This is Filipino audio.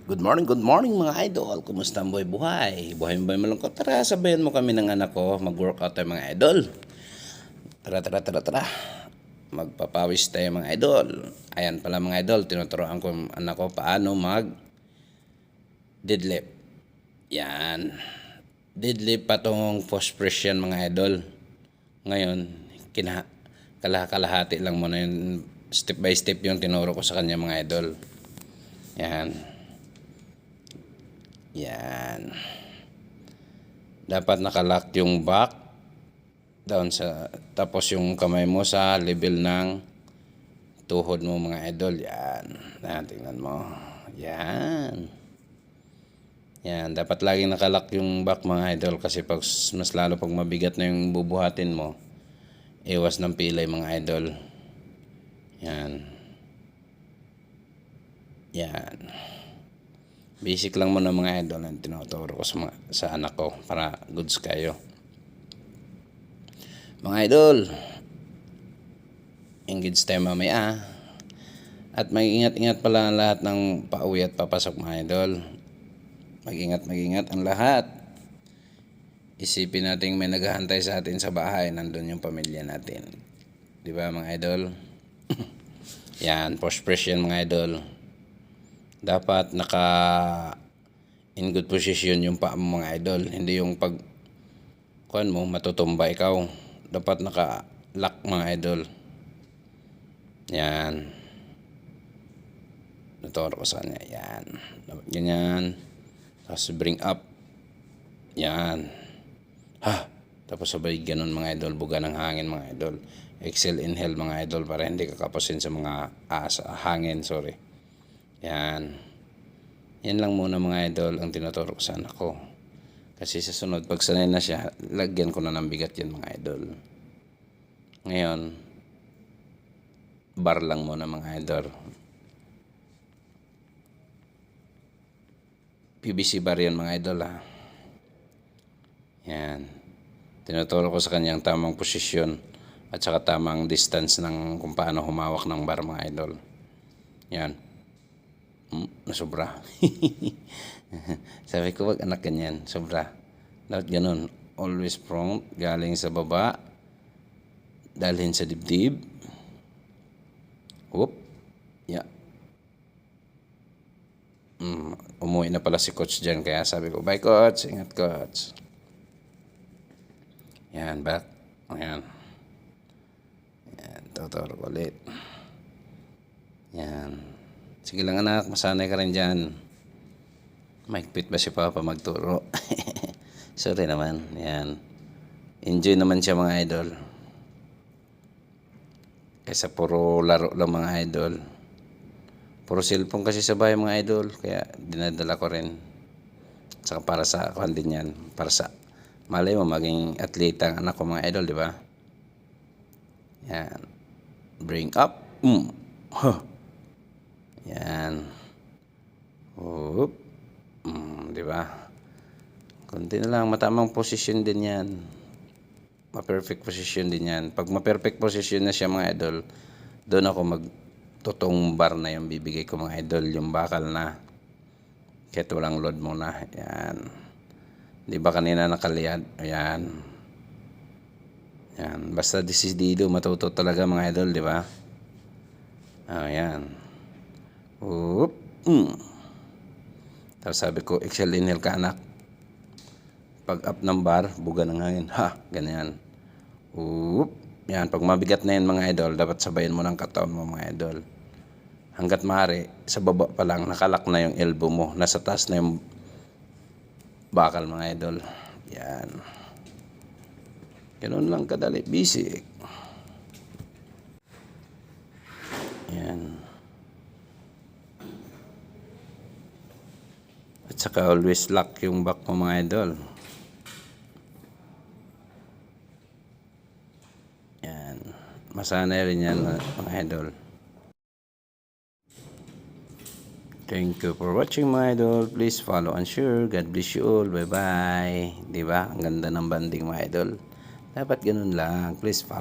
Good morning mga idol. Kumusta ang buhay? Buhay malungkot. Tara, sabayan mo kami ng anak ko. Mag-workout tayo mga idol. Tara. Magpapawis tayo mga idol. Ayan pala mga idol. Tinuturoan ko ang anak ko paano deadlift. Yan. Deadlift patong post press yan mga idol. Ngayon, kalahati lang muna yung step by step yung tinuro ko sa kanya mga idol. Yan. Dapat nakalock yung back down tapos yung kamay mo sa level ng tuhod mo mga idol. Yan. Tingnan mo. Yan. Dapat laging nakalock yung back mga idol kasi mas lalo pag mabigat na yung bubuhatin mo, iwas ng pilay mga idol. Yan. Basic lang muna mga idol ang tinuturo ko sa anak ko para goods kayo. Mga idol, engage tayo mamaya. At mag-ingat-ingat pala ang lahat ng pauwi at papasok mga idol. Mag-ingat ang lahat. Isipin natin may naghahantay sa atin sa bahay. Nandun yung pamilya natin. Diba mga idol? Yan, post press yan mga idol. Dapat in good position yung paa mo mga idol. Hindi yung pag mo matutumba ikaw. Dapat naka-lock mga idol. Yan. Naturo ko sa kanya. Yan. Ganyan. Tapos bring up. Yan. Tapos sabay ganun mga idol. Buga ng hangin mga idol. Exhale, inhale mga idol para hindi kakapusin sa mga hangin. Yan lang muna mga idol ang tinuturo ko sa anak ko. Kasi sa sunod, pag sanay na siya, lagyan ko na ng bigat yan mga idol. Ngayon, bar lang muna mga idol. PVC bar yan mga idol Yan. Tinuturo ko sa kanyang tamang posisyon at saka tamang distance ng kung paano humawak ng bar mga idol. Yan. Sobra. Sabi ko, wag anak ganyan. Sobra. Dapat ganun. Always front. Galing sa baba. Dalhin sa dibdib. Whoop. Umuwi na pala si coach dyan. Kaya sabi ko, bye coach. Ingat coach. Yan. Back. Yan. Tuturo ulit. Yan. Sige lang anak, masanay ka rin dyan. Mahigpit ba si Papa magturo? Sorry naman. Yan. Enjoy naman siya mga idol. Kaysa puro laro lang mga idol. Puro cellphone kasi sa bahay mga idol. Kaya dinadala ko rin. Saka para sa kuhan din yan. Para sa malay mo maging atleta ang anak ko mga idol, di ba? Yan. Bring up. Yan. Whoop. Di ba? Kunti na lang, matamang position din yan. Ma-perfect position din yan. Pag ma-perfect position na siya mga idol, doon ako magtutong bar na yung bibigay ko mga idol, yung bakal na. Kahit walang load muna. Yan. Di ba kanina nakaliyad? Yan. Basta desidido, matuto talaga mga idol, di ba? Yan. Oop. Tapos sabi ko, exhale, inhale ka anak. Pag up ng bar, buga ng hangin. Ganyan. Oop. Yan, pag mabigat na yan mga idol, dapat sabayin mo ng katawan mo mga idol. Hanggat maaari, sa baba pa lang, nakalak na yung elbow mo. Nasa taas na yung bakal mga idol. Yan. Ganun lang kadali. Basic. Yan. At saka always lock yung back mo mga idol. Yan. Masanay rin yan mga idol. Thank you for watching mga idol. Please follow and share. God bless you all. Bye bye. Diba? Ang ganda ng banding mga idol. Dapat ganun lang. Please follow.